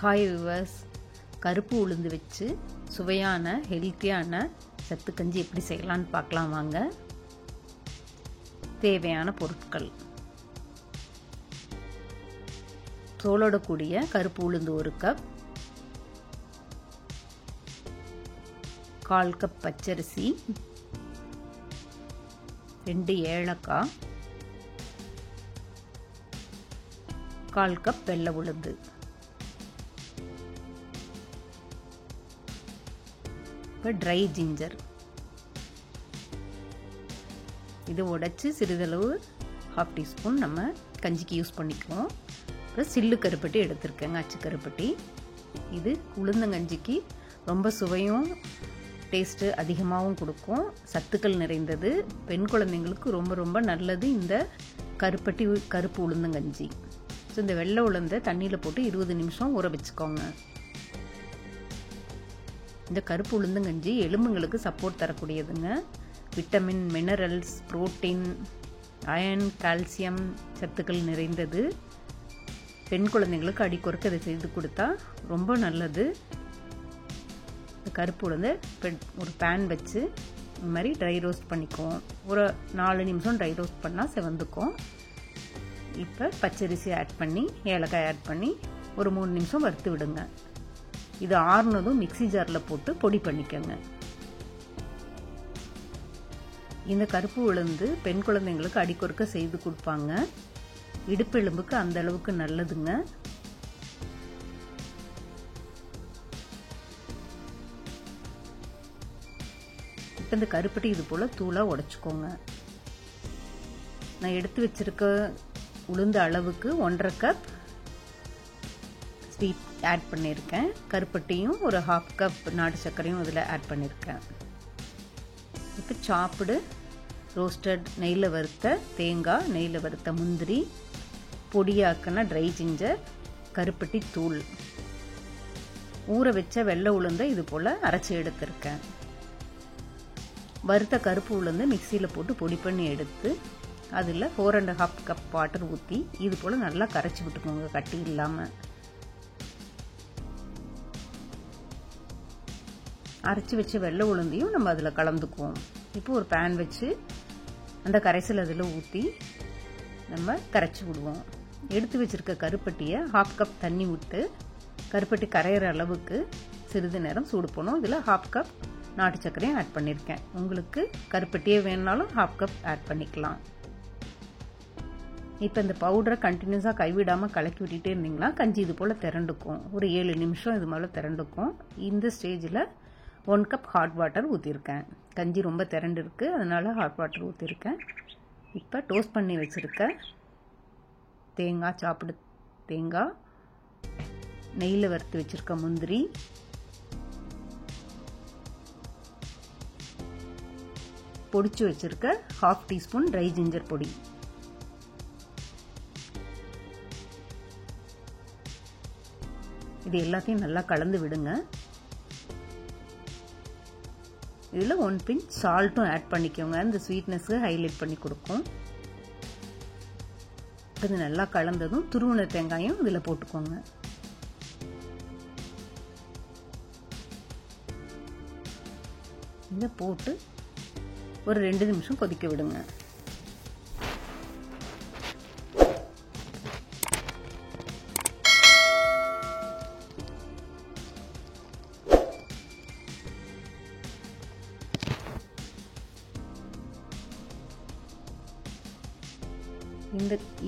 Hi viewers, கருப்பு உளுந்து வச்சு சுவையான ஹெல்த்தியான சத்து கஞ்சி எப்படி செய்யலான்னு பார்க்கலாம் வாங்க. தேவையான பொருட்கள்: தோலோட கூடிய கருப்பு உளுந்து 1 கப், 1/4 கப் பச்சரிசி, 2 ஏலக்காய், 1/4 கப் வெள்ளை உளுந்து. இப்போ ட்ரை ஜிஞ்சர், இது உடைச்சி சிறிதளவு 1/2 டீஸ்பூன் நம்ம கஞ்சிக்கு யூஸ் பண்ணிக்குவோம். அப்புறம் சில்லு கருப்பட்டி எடுத்திருக்கேங்க, அச்சு கருப்பட்டி. இது உளுந்தங்கஞ்சிக்கு ரொம்ப சுவையும் டேஸ்ட்டு அதிகமாகவும் கொடுக்கும், சத்துக்கள் நிறைந்தது. பெண் குழந்தைங்களுக்கு ரொம்ப ரொம்ப நல்லது இந்த கருப்பு உளுந்தங்கஞ்சி. ஸோ இந்த வெள்ளை உளுந்தை தண்ணியில் போட்டு 20 நிமிஷம் ஊற வச்சுக்கோங்க. இந்த கருப்பு உளுந்தங்கஞ்சி எலும்புங்களுக்கு சப்போர்ட் தரக்கூடியதுங்க. Vitamin, minerals, protein, iron, calcium சத்துக்கள் நிறைந்தது. பெண் குழந்தைங்களுக்கு அடிக்கொருக்க இதை செய்து கொடுத்தா ரொம்ப நல்லது. இந்த கருப்பு உளுந்தை ஒரு பேன் வச்சு இந்த மாதிரி ட்ரை ரோஸ்ட் பண்ணிக்குவோம். ஒரு 4 நிமிஷம் ட்ரை ரோஸ்ட் பண்ணால் செவந்துக்கும். இப்போ பச்சரிசி ஆட் பண்ணி, ஏலக்காய் ஆட் பண்ணி ஒரு 3 நிமிஷம் வறுத்து விடுங்க. இது ஆறுனதும் மிக்சி ஜாரில் போட்டு பொடி பண்ணிக்கோங்க. இந்த கருப்பு உளுந்து பெண் குழந்தைங்களுக்கு அடிக்கொருக்க செய்து கொடுப்பாங்க. இடுப்பு எலும்புக்கு அந்த அளவுக்கு நல்லதுங்க. இப்போ இந்த கருப்பட்டி இது போல் தூளாக உடைச்சிக்கோங்க. நான் எடுத்து வச்சிருக்க உளுந்து அளவுக்கு 1/2 கப் ஸ்வீட் ஆட் பண்ணியிருக்கேன். கருப்பட்டியும் ஒரு 1/2 கப் நாட்டு சர்க்கரையும் இதில் ஆட் பண்ணியிருக்கேன். இப்போ சாப்பிடு ரோஸ்டட் நெய்யில் வறுத்த தேங்காய், நெய்யில் வறுத்த முந்திரி, பொடியாக்கின ட்ரை ஜிஞ்சர், கருப்பட்டி தூள், ஊற வச்ச வெள்ளை உளுந்தை இது போல் அரைச்சி எடுத்திருக்கேன். வறுத்த கருப்பு உளுந்து மிக்சியில் போட்டு பொடி பண்ணி எடுத்து அதில் 4.5 கப் வாட்டர் ஊற்றி இது போல் நல்லா கரைச்சி விட்டுக்கோங்க, கட்டி இல்லாமல். அரைச்சி வச்ச வெள்ளை உளுந்தையும் நம்ம அதில் கலந்துக்குவோம். இப்போ ஒரு பேன் வச்சு அந்த கரைசல் அதில் ஊற்றி நம்ம கரைச்சி விடுவோம். எடுத்து வச்சிருக்க கருப்பட்டியை 1/2 கப் தண்ணி விட்டு கருப்பட்டி கரையிற அளவுக்கு சிறிது நேரம் சூடு பண்ணும். இதில் 1/2 கப் நாட்டு சர்க்கரையும் ஆட் பண்ணியிருக்கேன். உங்களுக்கு கருப்பட்டியே வேணுனாலும் 1/2 கப் ஆட் பண்ணிக்கலாம். இப்போ இந்த பவுடரை கண்டினியூஸாக கைவிடாமல் கலக்கி விட்டுட்டே இருந்தீங்கன்னா கஞ்சி இது போல் திரண்டுக்கும். ஒரு 7 நிமிஷம் இது மேலே திரண்டுக்கும். இந்த ஸ்டேஜில் 1 கப் ஹாட் வாட்டர் ஊற்றிருக்கேன். கஞ்சி ரொம்ப திரண்டு இருக்குது, அதனால் ஹாட் வாட்டர் ஊற்றிருக்கேன். இப்போ டோஸ்ட் பண்ணி வச்சுருக்க தேங்காய், சாப்பிடு தேங்காய், நெய்யில் வறுத்து வச்சுருக்க முந்திரி, பொடிச்சு வச்சுருக்க 1/2 டீஸ்பூன் ட்ரை ஜிஞ்சர் பொடி, இது எல்லாத்தையும் நல்லா கலந்து விடுங்க. இதில் 1 பிஞ்ச் சால்ட்டும் ஆட் பண்ணிக்கோங்க, இந்த ஸ்வீட்னஸ்க்கு ஹைலைட் பண்ணி கொடுக்கும். இது நல்லா கலந்ததும் துருவின தேங்காயும் இதில் போட்டுக்கோங்க. இதை போட்டு ஒரு 2 நிமிஷம் கொதிக்க விடுங்க.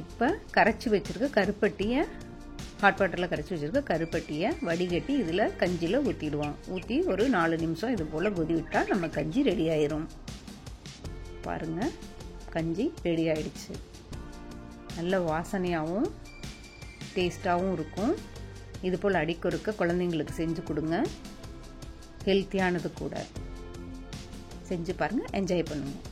இப்போ கரைச்சி வச்சிருக்க கருப்பட்டியை, ஹாட் வாட்டரில் கரைச்சி வச்சிருக்க கருப்பட்டியை வடிகட்டி இதில் கஞ்சியில் ஊற்றிடுவோம். ஊற்றி ஒரு 4 நிமிஷம் இது போல் கொதி விட்டால் நம்ம கஞ்சி ரெடி ஆயிரும். பாருங்கள், கஞ்சி ரெடி ஆயிடுச்சு. நல்ல வாசனையாகவும் டேஸ்டாகவும் இருக்கும். இது போல் அடிக்கொருக்க குழந்தைங்களுக்கு செஞ்சு கொடுங்க. ஹெல்த்தியானது கூட. செஞ்சு பாருங்கள், என்ஜாய் பண்ணுங்கள்.